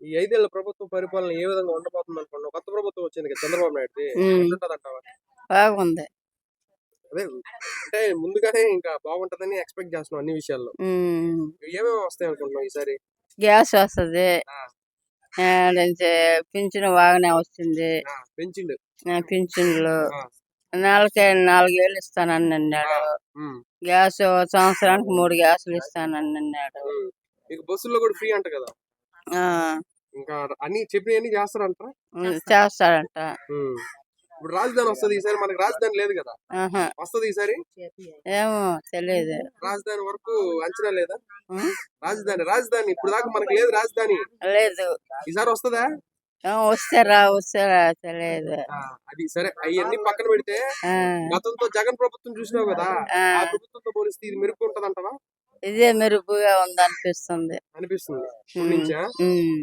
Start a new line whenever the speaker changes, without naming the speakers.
ఈ 5 ఏళ్ల ప్రభుత్వ పరిపాలన ఏ విధంగా ఉండబోతుంది అనుకున్నావు? కొత్త ప్రభుత్వం వచ్చింది కదా చంద్రబాబు నాయుడుది.
ఉమ్,
ఎట్లుంటదంటావా?
బాగుంది.
అదే అంటే ముందుగానే ఇంకా బాగుంటదని ఎక్స్పెక్ట్ చేస్తున్నాం అన్ని విషయాల్లో.
ఉమ్,
ఏమేమి వస్తాయి అనుకుంటున్నావు ఈసారి?
గ్యాస్ వస్తుంది.
ఆ,
పింఛను బాగానే వస్తుంది.
పెంచిండు.
పింఛన్లు
ఆ,
నెలకి 4,000 ఇస్తానని
ఆ,
అన్నాడు.
ఉమ్,
గ్యాస్ సంవత్సరానికి 3 గ్యాసులు ఇస్తానని అన్నాడు.
ఉమ్. మీకు బస్సుల్లో కూడా ఫ్రీ అంట కదా?
ఆ,
ఇంకా అన్ని చెప్పినవన్నీ చేస్తారంట.
చేస్తాడంట.
ఇప్పుడు రాజధాని వస్తుంది ఈసారి, మనకి రాజధాని లేదు కదా,
ఆహా,
వస్తుంది ఈసారి.
ఏమో తెలియదు.
రాజధాని వరకు అంచనా లేదా?
ఉమ్,
రాజధాని ఇప్పుడు దాకా మనకి లేదు రాజధాని.
లేదు.
ఈసారి వస్తుందా?
వస్తారా తెలియదు.
అది సరే, అవన్నీ పక్కన పెడితే
ఆ,
గతంతో జగన్ ప్రభుత్వం చూసినావు కదా,
ఆ,
ఆ ప్రభుత్వంతో పోలిస్తే ఇది మెరుగు ఉంటదంటవా?
ఇదే మెరుపుగా ఉంది అనిపిస్తుంది.
అనిపిస్తుంది ఇప్పటి నుంచా?
ఉమ్.